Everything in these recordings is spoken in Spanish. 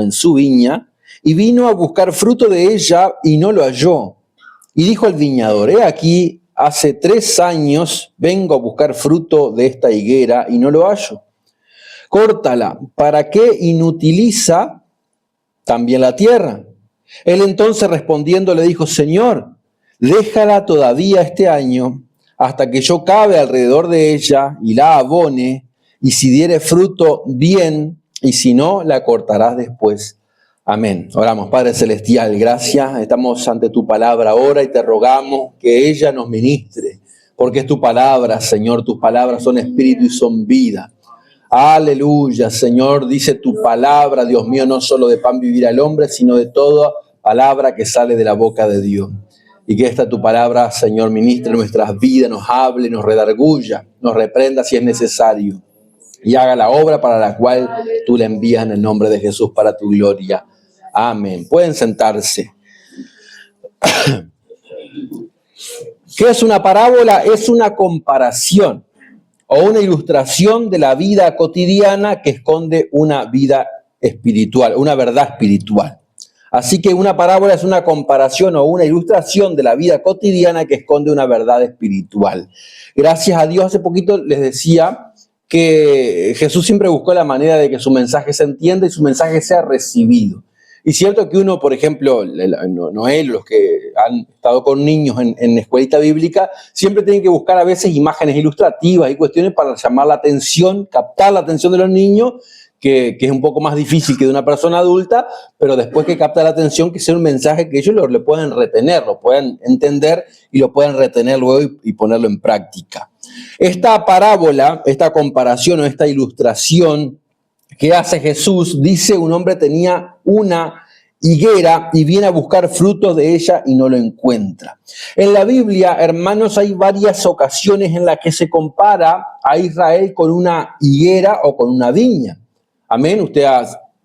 en su viña, y vino a buscar fruto de ella y no lo halló. Y dijo al viñador: he aquí, hace 3 años vengo a buscar fruto de esta higuera y no lo hallo. Córtala, ¿para qué inutiliza también la tierra? Él entonces respondiendo le dijo: Señor, déjala todavía este año, hasta que yo cabe alrededor de ella y la abone, y si diere fruto, bien, y si no, la cortarás después. Amén. Oramos. Padre Celestial, gracias. Estamos ante tu palabra ahora y te rogamos que ella nos ministre, porque es tu palabra, Señor. Tus palabras son espíritu y son vida. Aleluya, Señor, dice tu palabra, Dios mío, no solo de pan vivirá el hombre, sino de toda palabra que sale de la boca de Dios. Y que esta tu palabra, Señor, ministre nuestras vidas, nos hable, nos redarguya, nos reprenda si es necesario. Y haga la obra para la cual tú la envías en el nombre de Jesús para tu gloria. Amén. Pueden sentarse. ¿Qué es una parábola? Es una comparación o una ilustración de la vida cotidiana que esconde una vida espiritual, una verdad espiritual. Así que una parábola es una comparación o una ilustración de la vida cotidiana que esconde una verdad espiritual. Gracias a Dios, hace poquito les decía que Jesús siempre buscó la manera de que su mensaje se entienda y su mensaje sea recibido. Y cierto que uno, por ejemplo, Noel, los que han estado con niños en escuelita bíblica, siempre tienen que buscar a veces imágenes ilustrativas y cuestiones para llamar la atención, captar la atención de los niños, que es un poco más difícil que de una persona adulta, pero después que capta la atención, que sea un mensaje que ellos le pueden retener, lo pueden entender y lo pueden retener luego y ponerlo en práctica. Esta parábola, esta comparación o esta ilustración que hace Jesús, dice: un hombre tenía una higuera y viene a buscar frutos de ella y no lo encuentra. En la Biblia, hermanos, hay varias ocasiones en las que se compara a Israel con una higuera o con una viña. Amén.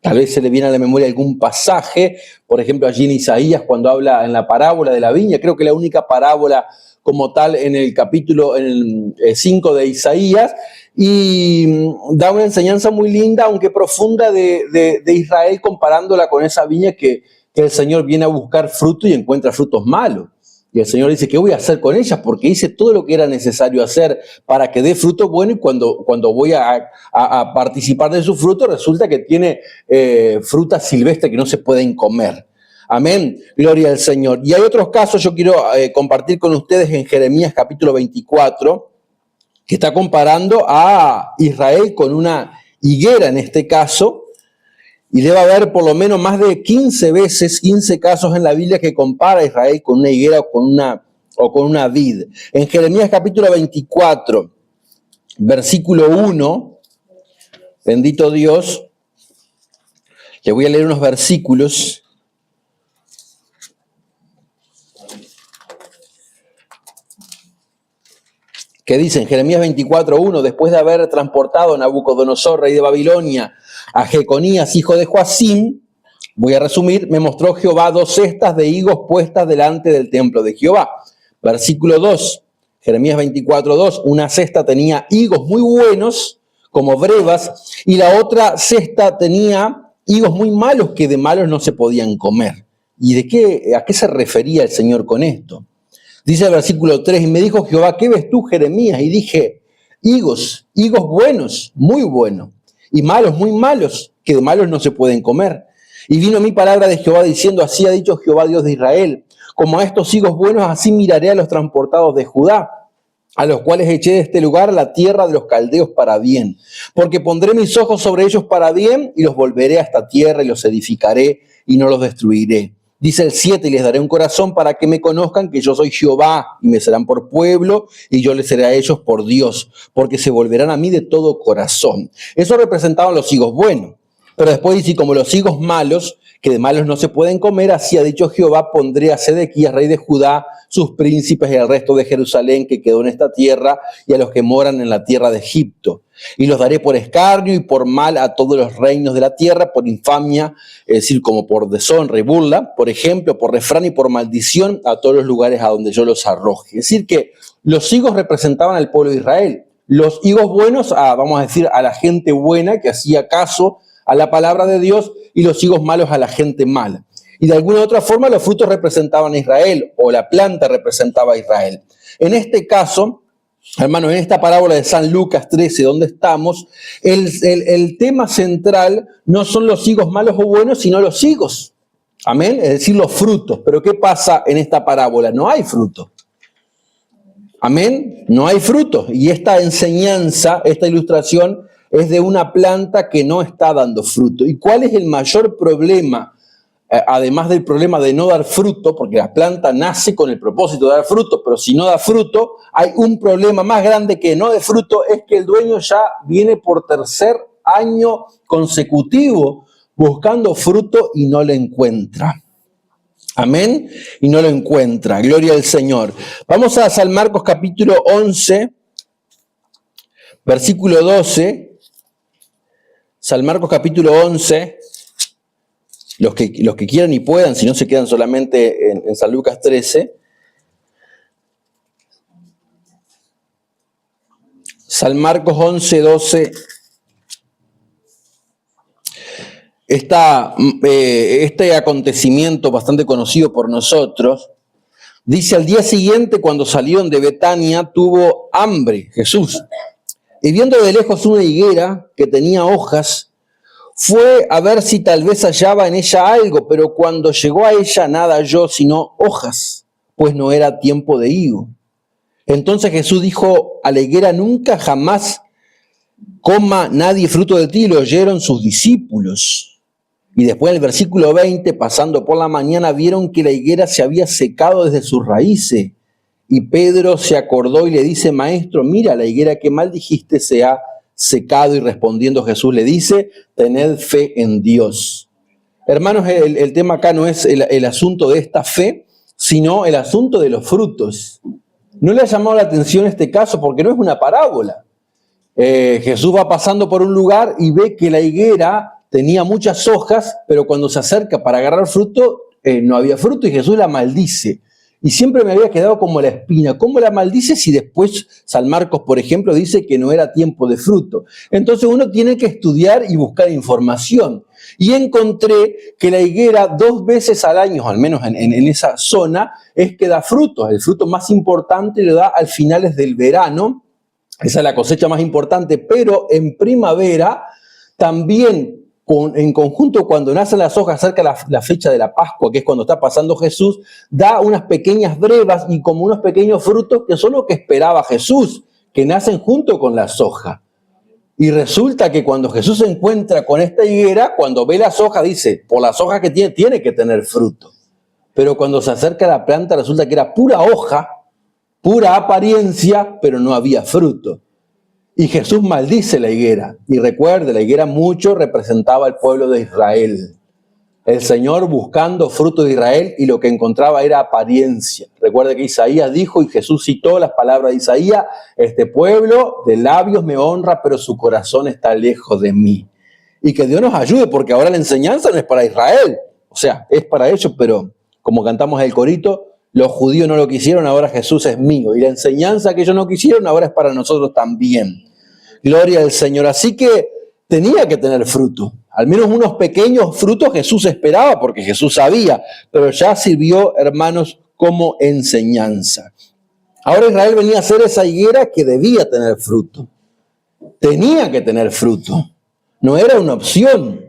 Tal vez se le viene a la memoria algún pasaje, por ejemplo, allí en Isaías, cuando habla en la parábola de la viña. Creo que la única parábola como tal en el capítulo 5 de Isaías, y da una enseñanza muy linda, aunque profunda, de Israel, comparándola con esa viña que el Señor viene a buscar fruto y encuentra frutos malos. Y el Señor dice: ¿qué voy a hacer con ellas? Porque hice todo lo que era necesario hacer para que dé fruto bueno, y cuando voy a participar de su fruto, resulta que tiene frutas silvestres que no se pueden comer. Amén, gloria al Señor. Y hay otros casos, yo quiero compartir con ustedes en Jeremías capítulo 24, que está comparando a Israel con una higuera en este caso, y debe haber por lo menos más de 15 casos en la Biblia que compara a Israel con una higuera o con una vid. En Jeremías capítulo 24, versículo 1, bendito Dios, le voy a leer unos versículos. Que dicen, Jeremías 24:1, después de haber transportado a Nabucodonosor, rey de Babilonia, a Jeconías, hijo de Joacim, voy a resumir, me mostró Jehová 2 cestas de higos puestas delante del templo de Jehová. Versículo 2, Jeremías 24:2, una cesta tenía higos muy buenos, como brevas, y la otra cesta tenía higos muy malos, que de malos no se podían comer. ¿Y a qué se refería el Señor con esto? Dice el versículo 3, y me dijo Jehová: ¿qué ves tú, Jeremías? Y dije: higos buenos, muy buenos, y malos, muy malos, que de malos no se pueden comer. Y vino mi palabra de Jehová diciendo: así ha dicho Jehová, Dios de Israel, como a estos higos buenos, así miraré a los transportados de Judá, a los cuales eché de este lugar, a la tierra de los caldeos, para bien. Porque pondré mis ojos sobre ellos para bien, y los volveré a esta tierra, y los edificaré, y no los destruiré. Dice el 7, y les daré un corazón para que me conozcan que yo soy Jehová, y me serán por pueblo, y yo les seré a ellos por Dios, porque se volverán a mí de todo corazón. Eso representaban los higos buenos. Pero después dice: como los higos malos, que de malos no se pueden comer, así ha dicho Jehová, pondré a Sedequías, rey de Judá, sus príncipes y al resto de Jerusalén que quedó en esta tierra, y a los que moran en la tierra de Egipto. Y los daré por escarnio y por mal a todos los reinos de la tierra, por infamia, es decir, como por deshonra y burla, por ejemplo, por refrán y por maldición, a todos los lugares a donde yo los arroje. Es decir, que los higos representaban al pueblo de Israel. Los higos buenos, vamos a decir, a la gente buena que hacía caso a la palabra de Dios, y los higos malos a la gente mala. Y de alguna u otra forma los frutos representaban a Israel, o la planta representaba a Israel. En este caso, hermanos, en esta parábola de San Lucas 13, donde estamos, el tema central no son los higos malos o buenos, sino los higos. Amén, es decir, los frutos. Pero ¿qué pasa en esta parábola? No hay fruto. Amén, no hay fruto. Y esta enseñanza, esta ilustración, es de una planta que no está dando fruto. ¿Y cuál es el mayor problema? Además del problema de no dar fruto, porque la planta nace con el propósito de dar fruto, pero si no da fruto, hay un problema más grande que no de fruto, es que el dueño ya viene por tercer año consecutivo buscando fruto y no lo encuentra. Amén, y no lo encuentra. Gloria al Señor. Vamos a San Marcos capítulo 11, versículo 12. San Marcos capítulo 11. Los que quieran y puedan, si no se quedan solamente en San Lucas 13. San Marcos 11, 12. Este acontecimiento bastante conocido por nosotros, dice: al día siguiente, cuando salieron de Betania, tuvo hambre Jesús. Y viendo de lejos una higuera que tenía hojas, fue a ver si tal vez hallaba en ella algo, pero cuando llegó a ella nada halló sino hojas, pues no era tiempo de higo. Entonces Jesús dijo a la higuera: nunca jamás coma nadie fruto de ti. Lo oyeron sus discípulos. Y después en el versículo 20, pasando por la mañana, vieron que la higuera se había secado desde sus raíces. Y Pedro se acordó y le dice: Maestro, mira, la higuera que mal dijiste se ha secado. Y respondiendo Jesús le dice: tened fe en Dios. Hermanos, el tema acá no es el asunto de esta fe, sino el asunto de los frutos. No le ha llamado la atención este caso porque no es una parábola. Jesús va pasando por un lugar y ve que la higuera tenía muchas hojas, pero cuando se acerca para agarrar fruto, no había fruto y Jesús la maldice. Y siempre me había quedado como la espina. ¿Cómo la maldice si después San Marcos, por ejemplo, dice que no era tiempo de fruto? Entonces uno tiene que estudiar y buscar información. Y encontré que la higuera 2 veces al año, al menos en esa zona, es que da frutos. El fruto más importante lo da al finales del verano. Esa es la cosecha más importante. Pero en primavera también, en conjunto, cuando nacen las hojas cerca de la fecha de la Pascua, que es cuando está pasando Jesús, da unas pequeñas brevas y como unos pequeños frutos que son lo que esperaba Jesús, que nacen junto con las hojas. Y resulta que cuando Jesús se encuentra con esta higuera, cuando ve las hojas, dice: por las hojas que tiene que tener fruto. Pero cuando se acerca a la planta, resulta que era pura hoja, pura apariencia, pero no había fruto. Y Jesús maldice la higuera. Y recuerde, la higuera mucho representaba al pueblo de Israel. El Señor buscando fruto de Israel y lo que encontraba era apariencia. Recuerde que Isaías dijo, y Jesús citó las palabras de Isaías: este pueblo de labios me honra, pero su corazón está lejos de mí. Y que Dios nos ayude, porque ahora la enseñanza no es para Israel. O sea, es para ellos, pero como cantamos el corito, los judíos no lo quisieron, ahora Jesús es mío. Y la enseñanza que ellos no quisieron, ahora es para nosotros también. Gloria al Señor. Así que tenía que tener fruto. Al menos unos pequeños frutos Jesús esperaba, porque Jesús sabía, pero ya sirvió, hermanos, como enseñanza. Ahora Israel venía a ser esa higuera que debía tener fruto. Tenía que tener fruto. No era una opción.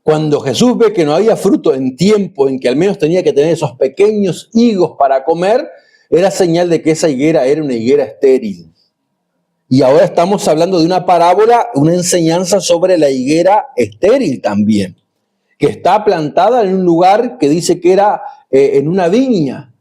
Cuando Jesús ve que no había fruto en tiempo en que al menos tenía que tener esos pequeños higos para comer, era señal de que esa higuera era una higuera estéril. Y ahora estamos hablando de una parábola, una enseñanza sobre la higuera estéril también, que está plantada en un lugar que dice que era en una viña.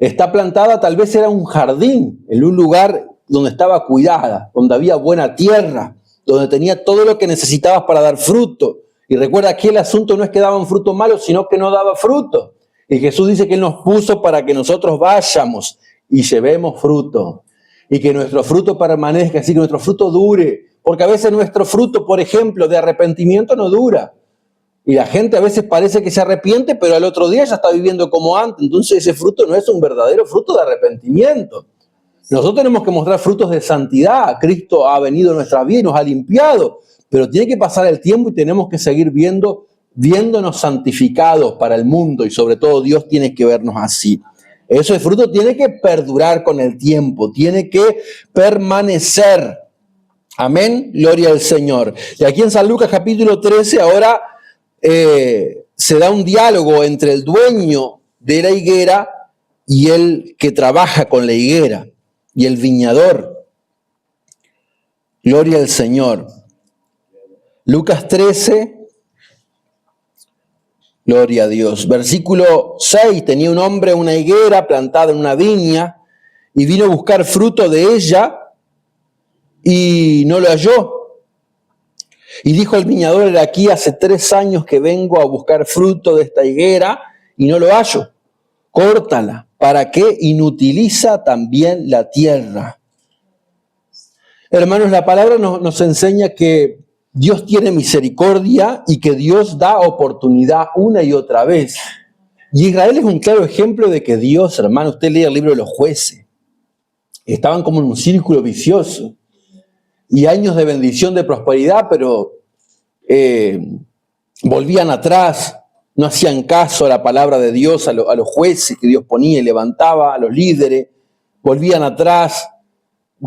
Está plantada, tal vez era un jardín, en un lugar donde estaba cuidada, donde había buena tierra, donde tenía todo lo que necesitabas para dar fruto. Y recuerda que el asunto no es que daban fruto malo, sino que no daba fruto. Y Jesús dice que Él nos puso para que nosotros vayamos y llevemos fruto. Y que nuestro fruto permanezca, así que nuestro fruto dure. Porque a veces nuestro fruto, por ejemplo, de arrepentimiento no dura. Y la gente a veces parece que se arrepiente, pero al otro día ya está viviendo como antes. Entonces ese fruto no es un verdadero fruto de arrepentimiento. Nosotros tenemos que mostrar frutos de santidad. Cristo ha venido a nuestra vida y nos ha limpiado. Pero tiene que pasar el tiempo y tenemos que seguir viendo viéndonos santificados para el mundo y sobre todo Dios tiene que vernos así. Ese fruto tiene que perdurar con el tiempo, tiene que permanecer. Amén, gloria al Señor. Y aquí en San Lucas capítulo 13 ahora se da un diálogo entre el dueño de la higuera y el que trabaja con la higuera y el viñador. Gloria al Señor. Lucas 13, gloria a Dios. Versículo 6, tenía un hombre una higuera plantada en una viña y vino a buscar fruto de ella y no lo halló. Y dijo el viñador, aquí hace 3 años que vengo a buscar fruto de esta higuera y no lo hallo. Córtala. ¿Para qué? Inutiliza también la tierra. Hermanos, la palabra nos enseña que Dios tiene misericordia y que Dios da oportunidad una y otra vez. Y Israel es un claro ejemplo de que Dios, hermano, usted lee el libro de los jueces, estaban como en un círculo vicioso y años de bendición, de prosperidad, pero volvían atrás, no hacían caso a la palabra de Dios, a los jueces que Dios ponía y levantaba, a los líderes, volvían atrás,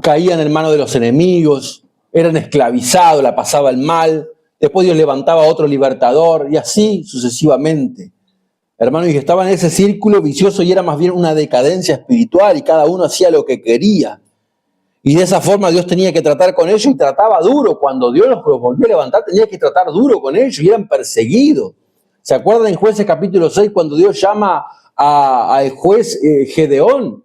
caían en manos de los enemigos, eran esclavizados, la pasaba el mal, después Dios levantaba a otro libertador y así sucesivamente. Hermanos, y estaban en ese círculo vicioso y era más bien una decadencia espiritual y cada uno hacía lo que quería. Y de esa forma Dios tenía que tratar con ellos y trataba duro. Cuando Dios los volvió a levantar tenía que tratar duro con ellos y eran perseguidos. ¿Se acuerdan en Jueces capítulo 6 cuando Dios llama al juez Gedeón?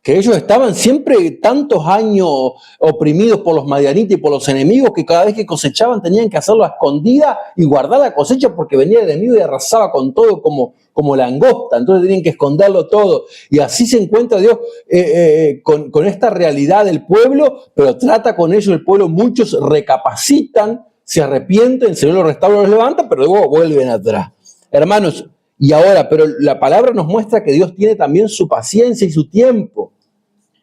Que ellos estaban siempre tantos años oprimidos por los madianitas y por los enemigos que cada vez que cosechaban tenían que hacerlo a escondida y guardar la cosecha porque venía el enemigo y arrasaba con todo como langosta. Entonces tenían que esconderlo todo. Y así se encuentra Dios con esta realidad del pueblo, pero trata con ellos el pueblo. Muchos recapacitan, se arrepienten, el Señor los restaura, los levanta, pero luego vuelven atrás. Hermanos, y ahora, pero la palabra nos muestra que Dios tiene también su paciencia y su tiempo.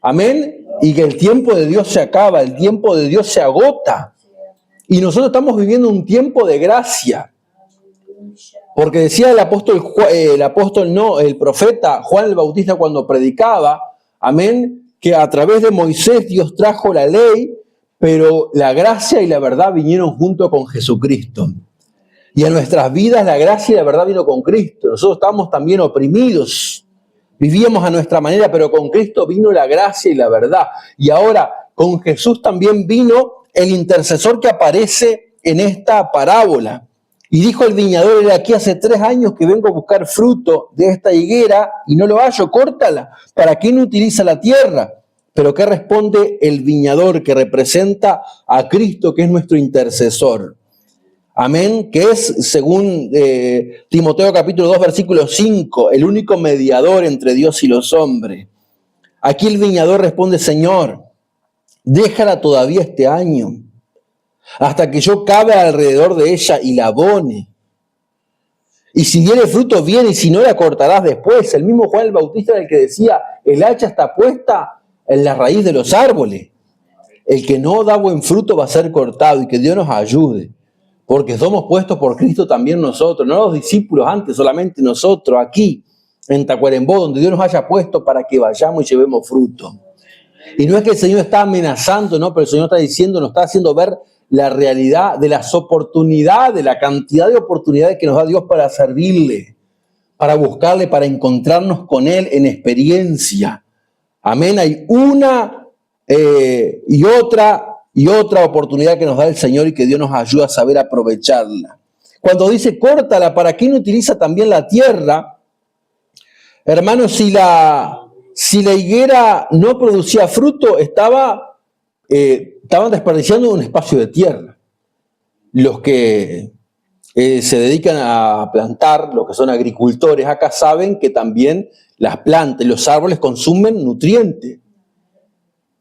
Amén. Y que el tiempo de Dios se acaba, el tiempo de Dios se agota. Y nosotros estamos viviendo un tiempo de gracia. Porque decía el profeta Juan el Bautista cuando predicaba, amén, que a través de Moisés Dios trajo la ley, pero la gracia y la verdad vinieron junto con Jesucristo. Y en nuestras vidas la gracia y la verdad vino con Cristo. Nosotros estábamos también oprimidos. Vivíamos a nuestra manera, pero con Cristo vino la gracia y la verdad. Y ahora con Jesús también vino el intercesor que aparece en esta parábola. Y dijo el viñador, aquí hace 3 años que vengo a buscar fruto de esta higuera y no lo hallo, córtala. ¿Para qué no utiliza la tierra? Pero ¿qué responde el viñador que representa a Cristo, que es nuestro intercesor? Amén, que es, según Timoteo capítulo 2, versículo 5, el único mediador entre Dios y los hombres. Aquí el viñador responde, Señor, déjala todavía este año, hasta que yo cabe alrededor de ella y la abone. Y si diere fruto, bien, y si no, la cortarás después. El mismo Juan el Bautista era el que decía, el hacha está puesta en la raíz de los árboles. El que no da buen fruto va a ser cortado, y que Dios nos ayude. Porque somos puestos por Cristo también nosotros, no los discípulos antes, solamente nosotros aquí en Tacuarembó, donde Dios nos haya puesto para que vayamos y llevemos fruto. Y no es que el Señor está amenazando, no, pero el Señor está diciendo, nos está haciendo ver la realidad de las oportunidades, de la cantidad de oportunidades que nos da Dios para servirle, para buscarle, para encontrarnos con Él en experiencia. Amén, hay una y otra oportunidad que nos da el Señor y que Dios nos ayuda a saber aprovecharla. Cuando dice córtala, ¿para qué no utiliza también la tierra? Hermanos, si la higuera no producía fruto, estaban desperdiciando un espacio de tierra. Los que se dedican a plantar, los que son agricultores acá, saben que también las plantas y los árboles consumen nutrientes.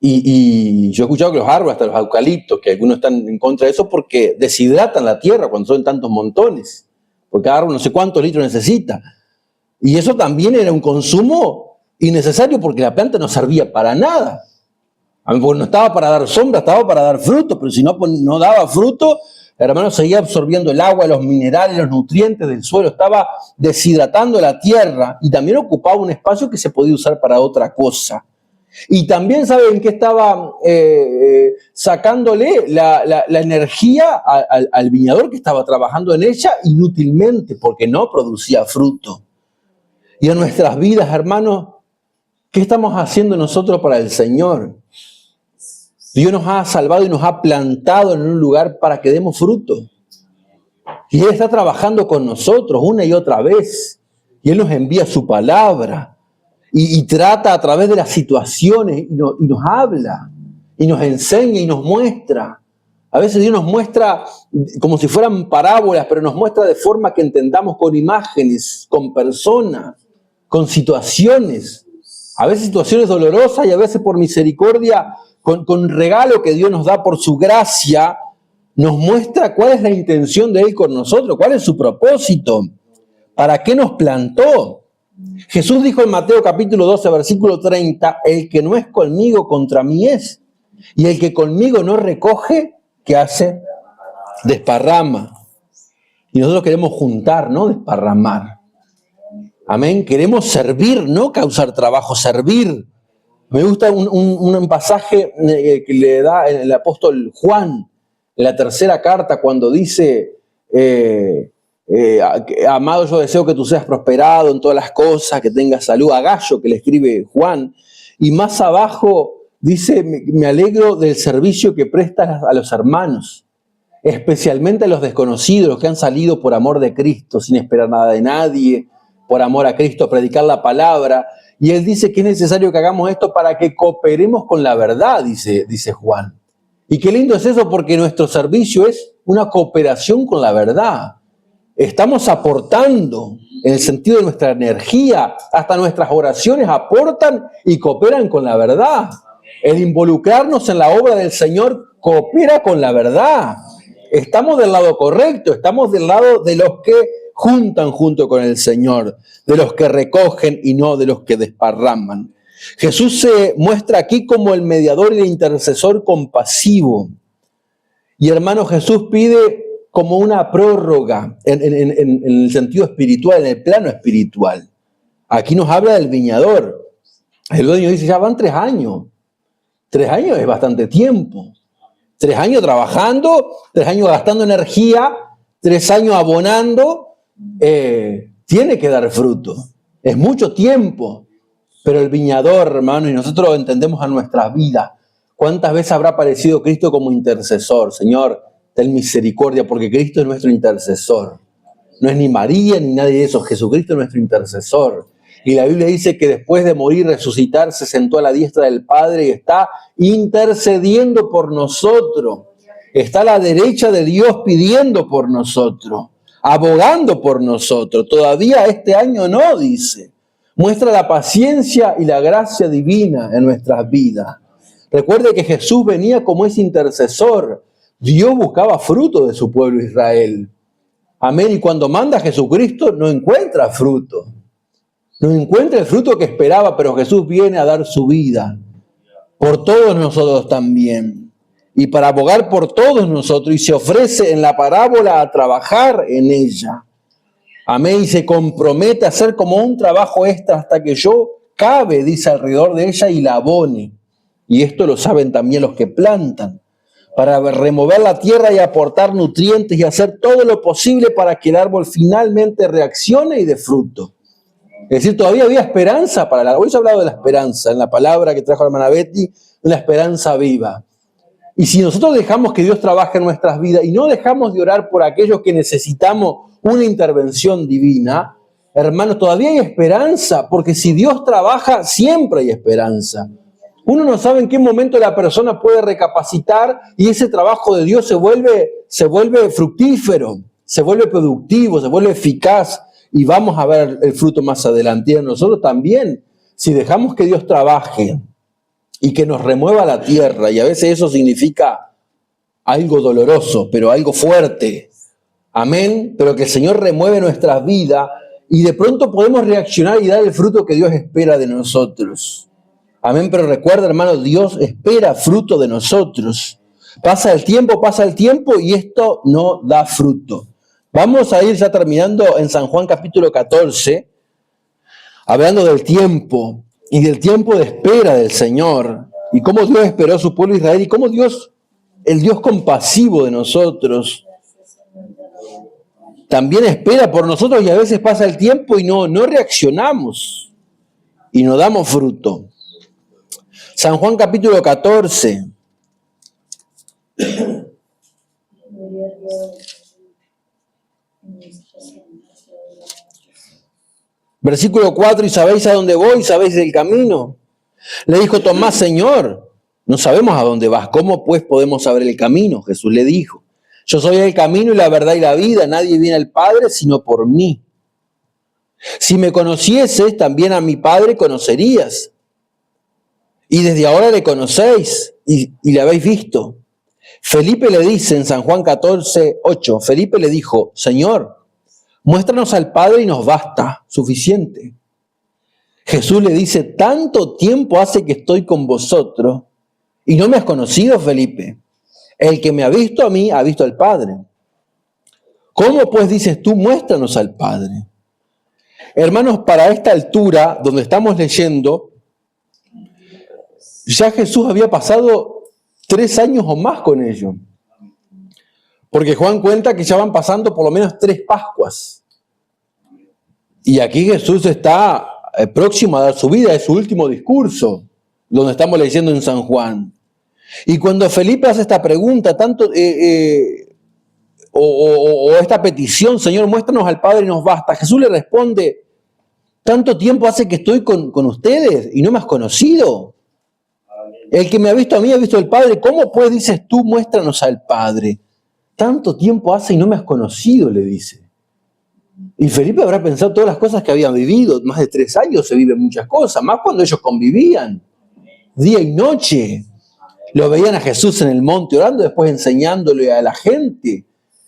Y yo he escuchado que los árboles, hasta los eucaliptos, que algunos están en contra de eso porque deshidratan la tierra cuando son tantos montones. Porque cada árbol no sé cuántos litros necesita. Y eso también era un consumo innecesario porque la planta no servía para nada. Porque no estaba para dar sombra, estaba para dar fruto, pero si no daba fruto, Hermano, seguía absorbiendo el agua, los minerales, los nutrientes del suelo, estaba deshidratando la tierra y también ocupaba un espacio que se podía usar para otra cosa. Y también, ¿saben qué estaba sacándole la energía al viñador que estaba trabajando en ella inútilmente porque no producía fruto? Y en nuestras vidas, hermanos, ¿qué estamos haciendo nosotros para el Señor? Dios nos ha salvado y nos ha plantado en un lugar para que demos fruto. Y Él está trabajando con nosotros una y otra vez. Y Él nos envía su palabra. Y trata a través de las situaciones y nos habla. Y nos enseña y nos muestra. A veces Dios nos muestra como si fueran parábolas, pero nos muestra de forma que entendamos con imágenes, con personas, con situaciones. A veces situaciones dolorosas y a veces por misericordia, con regalo que Dios nos da por su gracia, nos muestra cuál es la intención de Él con nosotros, cuál es su propósito, para qué nos plantó. Jesús dijo en Mateo capítulo 12, versículo 30, el que no es conmigo contra mí es, y el que conmigo no recoge, ¿qué hace? Desparrama. Y nosotros queremos juntar, no desparramar. Amén. Queremos servir, no causar trabajo, servir. Me gusta un pasaje que le da el apóstol Juan en la tercera carta cuando dice, amado, yo deseo que tú seas prosperado en todas las cosas, que tengas salud, a Gallo que le escribe Juan. Y más abajo dice, me alegro del servicio que prestas a los hermanos, especialmente a los desconocidos, los que han salido por amor de Cristo, sin esperar nada de nadie, por amor a Cristo, a predicar la palabra. Y él dice que es necesario que hagamos esto para que cooperemos con la verdad, dice Juan. Y qué lindo es eso, porque nuestro servicio es una cooperación con la verdad. Estamos aportando en el sentido de nuestra energía, hasta nuestras oraciones aportan y cooperan con la verdad. El involucrarnos en la obra del Señor coopera con la verdad. Estamos del lado correcto, estamos del lado de los que juntan junto con el Señor, de los que recogen y no de los que desparraman. Jesús se muestra aquí como el mediador y el intercesor compasivo. Y hermano, Jesús pide como una prórroga en el sentido espiritual, en el plano espiritual. Aquí nos habla del viñador. El dueño dice, ya van 3 años. 3 años es bastante tiempo. 3 años trabajando, 3 años gastando energía, 3 años abonando. Tiene que dar fruto. Es mucho tiempo. Pero el viñador, hermano, y nosotros lo entendemos a nuestras vidas. ¿Cuántas veces habrá aparecido Cristo como intercesor? Señor, ten misericordia, porque Cristo es nuestro intercesor. No es ni María ni nadie de eso. Jesucristo es nuestro intercesor. Y la Biblia dice que después de morir, resucitar, se sentó a la diestra del Padre y está intercediendo por nosotros. Está a la derecha de Dios pidiendo por nosotros, abogando por nosotros. Todavía este año no, dice. Muestra la paciencia y la gracia divina en nuestras vidas. Recuerde que Jesús venía como ese intercesor. Dios buscaba fruto de su pueblo Israel. Amén. Y cuando manda a Jesucristo no encuentra fruto. No encuentra el fruto que esperaba, pero Jesús viene a dar su vida por todos nosotros también. Y para abogar por todos nosotros. Y se ofrece en la parábola a trabajar en ella. Amén. Y se compromete a hacer como un trabajo extra hasta que yo cabe, dice, alrededor de ella y la abone. Y esto lo saben también los que plantan. Para remover la tierra y aportar nutrientes y hacer todo lo posible para que el árbol finalmente reaccione y dé fruto. Es decir, todavía había esperanza para el árbol. Hoy se ha hablado de la esperanza en la palabra que trajo la hermana Betty, una esperanza viva. Y si nosotros dejamos que Dios trabaje en nuestras vidas y no dejamos de orar por aquellos que necesitamos una intervención divina, hermanos, todavía hay esperanza, porque si Dios trabaja, siempre hay esperanza. Uno no sabe en qué momento la persona puede recapacitar y ese trabajo de Dios se vuelve fructífero, se vuelve productivo, se vuelve eficaz y vamos a ver el fruto más adelante. Y nosotros también, si dejamos que Dios trabaje y que nos remueva la tierra, y a veces eso significa algo doloroso, pero algo fuerte. Amén, pero que el Señor remueve nuestras vidas y de pronto podemos reaccionar y dar el fruto que Dios espera de nosotros. Amén, pero recuerda, hermano, Dios espera fruto de nosotros. Pasa el tiempo y esto no da fruto. Vamos a ir ya terminando en San Juan capítulo 14, hablando del tiempo y del tiempo de espera del Señor y cómo Dios esperó a su pueblo Israel y cómo Dios, el Dios compasivo de nosotros, también espera por nosotros y a veces pasa el tiempo y no reaccionamos y no damos fruto. San Juan capítulo 14. Versículo 4, ¿y sabéis a dónde voy? ¿Sabéis el camino? Le dijo Tomás, Señor, no sabemos a dónde vas. ¿Cómo pues podemos saber el camino? Jesús le dijo, yo soy el camino y la verdad y la vida. Nadie viene al Padre sino por mí. Si me conocieses, también a mi Padre conocerías. Y desde ahora le conocéis y le habéis visto. Felipe le dice en San Juan 14, 8, Felipe le dijo, Señor, muéstranos al Padre y nos basta, suficiente. Jesús le dice, tanto tiempo hace que estoy con vosotros y no me has conocido, Felipe. El que me ha visto a mí, ha visto al Padre. ¿Cómo pues dices tú, muéstranos al Padre? Hermanos, para esta altura, donde estamos leyendo, ya Jesús había pasado 3 años o más con ellos. Porque Juan cuenta que ya van pasando por lo menos 3 Pascuas. Y aquí Jesús está próximo a dar su vida, es su último discurso, donde estamos leyendo en San Juan. Y cuando Felipe hace esta pregunta, o esta petición, Señor, muéstranos al Padre y nos basta, Jesús le responde, tanto tiempo hace que estoy con ustedes y no me has conocido. El que me ha visto a mí ha visto al Padre. ¿Cómo pues dices tú, muéstranos al Padre? Tanto tiempo hace y no me has conocido, le dice. Y Felipe habrá pensado todas las cosas que habían vivido. Más de 3 años se viven muchas cosas, más cuando ellos convivían, día y noche. Lo veían a Jesús en el monte orando, después enseñándole a la gente,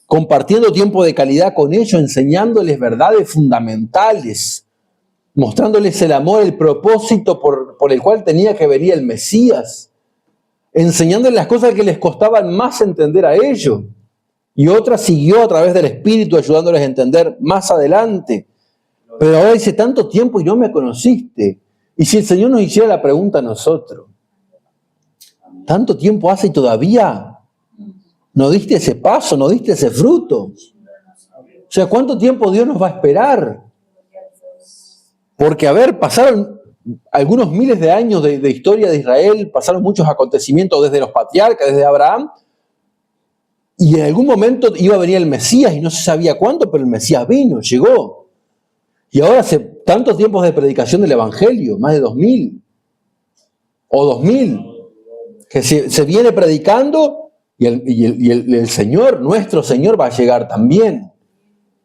compartiendo tiempo de calidad con ellos, enseñándoles verdades fundamentales, mostrándoles el amor, el propósito por el cual tenía que venir el Mesías, enseñándoles las cosas que les costaban más entender a ellos. Y otra siguió a través del Espíritu, ayudándoles a entender más adelante. Pero ahora dice, tanto tiempo y no me conociste. Y si el Señor nos hiciera la pregunta a nosotros, tanto tiempo hace y todavía no diste ese paso, no diste ese fruto. O sea, ¿cuánto tiempo Dios nos va a esperar? Porque, a ver, pasaron algunos miles de años de historia de Israel, pasaron muchos acontecimientos desde los patriarcas, desde Abraham, y en algún momento iba a venir el Mesías y no se sabía cuándo, pero el Mesías vino, llegó. Y ahora hace tantos tiempos de predicación del Evangelio, más de 2000 o 2000, que se viene predicando y el Señor, nuestro Señor, va a llegar también.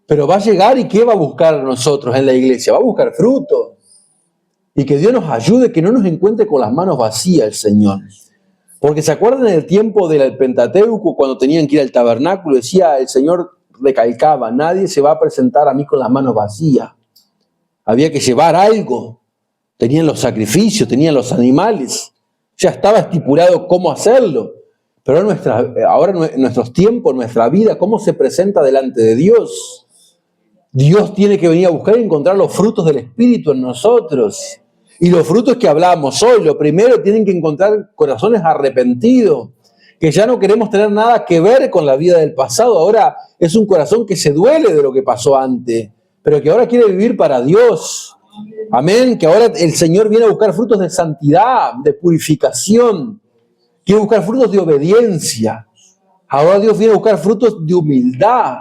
Pero va a llegar y ¿qué va a buscar a nosotros en la iglesia? Va a buscar fruto. Y que Dios nos ayude, que no nos encuentre con las manos vacías el Señor. Porque ¿se acuerdan en el tiempo del Pentateuco, cuando tenían que ir al tabernáculo? Decía, el Señor recalcaba, nadie se va a presentar a mí con las manos vacías. Había que llevar algo. Tenían los sacrificios, tenían los animales. Ya estaba estipulado cómo hacerlo. Pero ahora en nuestros tiempos, nuestra vida, ¿cómo se presenta delante de Dios? Dios tiene que venir a buscar y encontrar los frutos del Espíritu en nosotros. Y los frutos que hablamos hoy, lo primero, tienen que encontrar corazones arrepentidos, que ya no queremos tener nada que ver con la vida del pasado. Ahora es un corazón que se duele de lo que pasó antes, pero que ahora quiere vivir para Dios. Amén, que ahora el Señor viene a buscar frutos de santidad, de purificación. Quiere buscar frutos de obediencia. Ahora Dios viene a buscar frutos de humildad.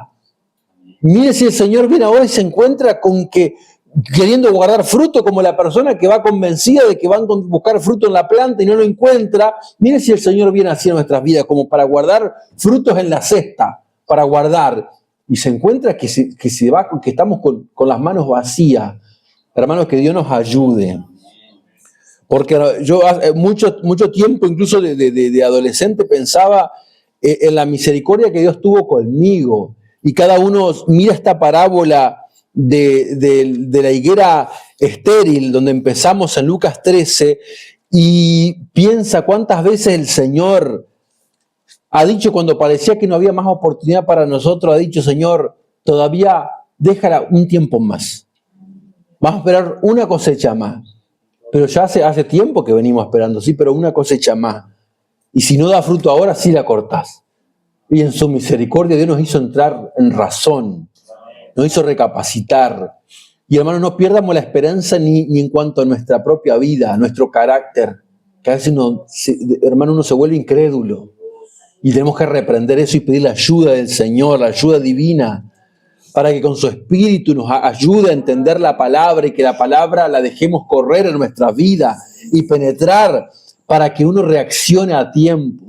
Mire si el Señor viene ahora y se encuentra con que queriendo guardar fruto, como la persona que va convencida de que van a buscar fruto en la planta y no lo encuentra. Mire si el Señor viene así a nuestras vidas, como para guardar frutos en la cesta, para guardar. Y se encuentra que estamos con las manos vacías. Hermanos, que Dios nos ayude. Porque yo mucho tiempo, incluso de adolescente, pensaba en la misericordia que Dios tuvo conmigo. Y cada uno mira esta parábola de la higuera estéril, donde empezamos en Lucas 13, y piensa cuántas veces el Señor Ha dicho cuando parecía que no había más oportunidad para nosotros, ha dicho, Señor, todavía déjala un tiempo más. Vamos a esperar una cosecha más. Pero ya hace tiempo que venimos esperando, sí, pero una cosecha más. Y si no da fruto ahora, sí la cortás. Y en su misericordia Dios nos hizo entrar en razón, nos hizo recapacitar. Y hermanos, no pierdamos la esperanza ni en cuanto a nuestra propia vida, a nuestro carácter, que a veces hermano, uno se vuelve incrédulo. Y tenemos que reprender eso y pedir la ayuda del Señor, la ayuda divina, para que con su Espíritu nos ayude a entender la palabra y que la palabra la dejemos correr en nuestra vida y penetrar para que uno reaccione a tiempo.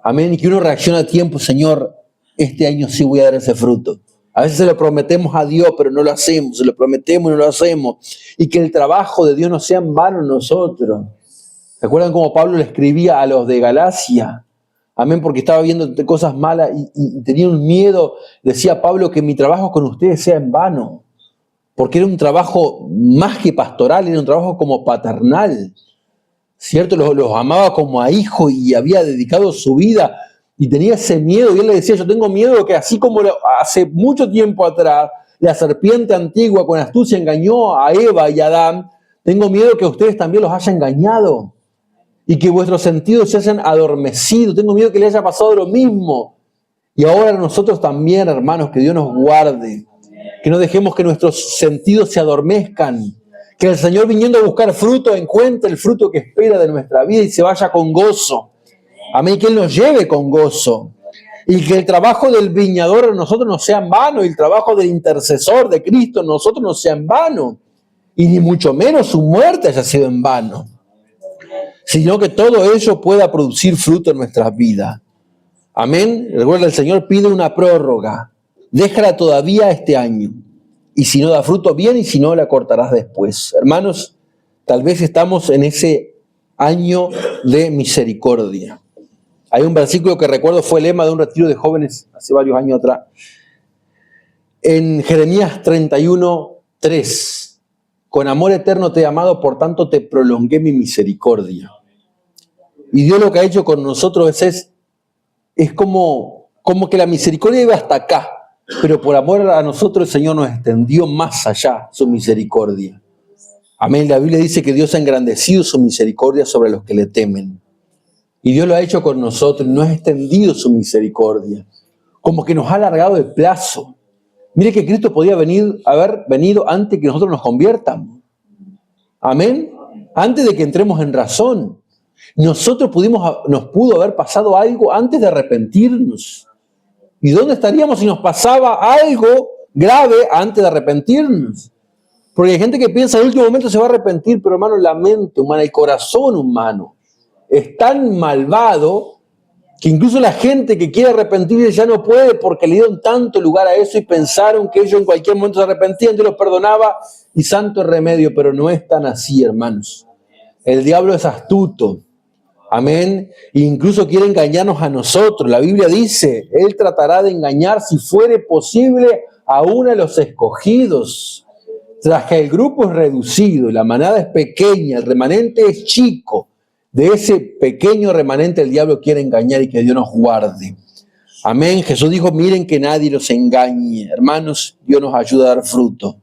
Amén. Y que uno reaccione a tiempo, Señor, este año sí voy a dar ese fruto. A veces se lo prometemos a Dios, pero no lo hacemos. Se lo prometemos y no lo hacemos. Y que el trabajo de Dios no sea en vano en nosotros. ¿Recuerdan cómo Pablo le escribía a los de Galacia? Amén, porque estaba viendo cosas malas y tenía un miedo. Decía Pablo que mi trabajo con ustedes sea en vano. Porque era un trabajo más que pastoral, era un trabajo como paternal. ¿Cierto? Los amaba como a hijo y había dedicado su vida y tenía ese miedo. Y él le decía, yo tengo miedo que así como hace mucho tiempo atrás la serpiente antigua con astucia engañó a Eva y a Adán, tengo miedo que ustedes también los haya engañado y que vuestros sentidos se hayan adormecido. Tengo miedo que les haya pasado lo mismo. Y ahora nosotros también, hermanos, que Dios nos guarde, que no dejemos que nuestros sentidos se adormezcan. Que el Señor, viniendo a buscar fruto, encuentre el fruto que espera de nuestra vida y se vaya con gozo. Amén. Que Él nos lleve con gozo. Y que el trabajo del viñador en nosotros no sea en vano. Y el trabajo del intercesor de Cristo en nosotros no sea en vano. Y ni mucho menos su muerte haya sido en vano. Sino que todo ello pueda producir fruto en nuestras vidas. Amén. Recuerda, el Señor pide una prórroga. Déjala todavía este año. Y si no da fruto, bien, y si no, la cortarás después. Hermanos, tal vez estamos en ese año de misericordia. Hay un versículo que recuerdo, fue el lema de un retiro de jóvenes hace varios años atrás. En Jeremías 31:3. Con amor eterno te he amado, por tanto te prolongué mi misericordia. Y Dios lo que ha hecho con nosotros es como que la misericordia iba hasta acá. Pero por amor a nosotros el Señor nos extendió más allá su misericordia. Amén. La Biblia dice que Dios ha engrandecido su misericordia sobre los que le temen. Y Dios lo ha hecho con nosotros, nos ha extendido su misericordia. Como que nos ha alargado el plazo. Mire que Cristo podía haber venido antes que nosotros nos conviertamos. Amén. Antes de que entremos en razón. Nos pudo haber pasado algo antes de arrepentirnos. ¿Y dónde estaríamos si nos pasaba algo grave antes de arrepentirnos? Porque hay gente que piensa en el último momento se va a arrepentir, pero hermano, la mente humana, el corazón humano es tan malvado que incluso la gente que quiere arrepentirse ya no puede porque le dieron tanto lugar a eso y pensaron que ellos en cualquier momento se arrepentían, Dios los perdonaba y santo remedio, pero no es tan así, hermanos. El diablo es astuto. Amén. E incluso quiere engañarnos a nosotros. La Biblia dice, Él tratará de engañar si fuere posible aún a los escogidos. Tras que el grupo es reducido y la manada es pequeña, el remanente es chico, de ese pequeño remanente el diablo quiere engañar y que Dios nos guarde. Amén. Jesús dijo, miren que nadie los engañe. Hermanos, Dios nos ayuda a dar fruto.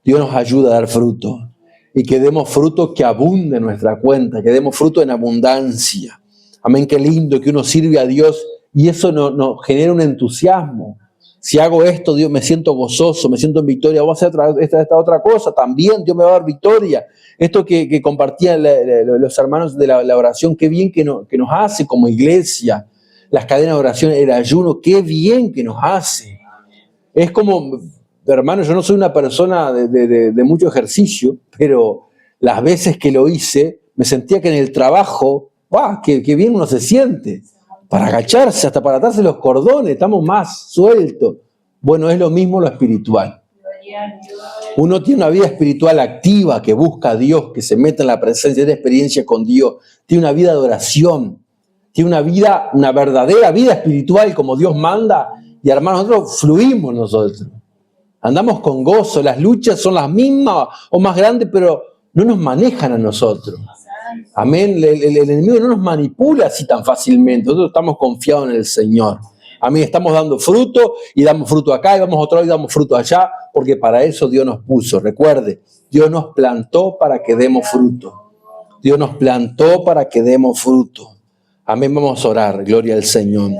Dios nos ayuda a dar fruto. Y que demos fruto que abunde en nuestra cuenta, que demos fruto en abundancia. Amén, qué lindo que uno sirve a Dios y eso nos genera un entusiasmo. Si hago esto, Dios, me siento gozoso, me siento en victoria. Voy a hacer esta otra cosa, también Dios me va a dar victoria. Esto que compartían los hermanos de la oración, qué bien que nos hace como iglesia. Las cadenas de oración, el ayuno, qué bien que nos hace. Es como... Hermano, yo no soy una persona de mucho ejercicio, pero las veces que lo hice, me sentía que en el trabajo, ¡guau! Qué bien uno se siente. Para agacharse, hasta para atarse los cordones, estamos más sueltos. Bueno, es lo mismo lo espiritual. Uno tiene una vida espiritual activa, que busca a Dios, que se mete en la presencia, tiene experiencia con Dios, tiene una vida de oración, tiene una verdadera vida espiritual como Dios manda, y hermanos, nosotros fluimos nosotros. Andamos con gozo, las luchas son las mismas o más grandes, pero no nos manejan a nosotros. Amén. El enemigo no nos manipula así tan fácilmente. Nosotros estamos confiados en el Señor. Amén. Estamos dando fruto y damos fruto acá y vamos a otro lado y damos fruto allá, porque para eso Dios nos puso. Recuerde, Dios nos plantó para que demos fruto. Dios nos plantó para que demos fruto. Amén. Vamos a orar. Gloria al Señor.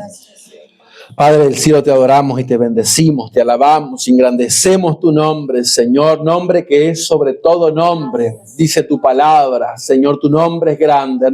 Padre del cielo, te adoramos y te bendecimos, te alabamos, engrandecemos tu nombre, Señor, nombre que es sobre todo nombre. Dice tu palabra, Señor, tu nombre es grande.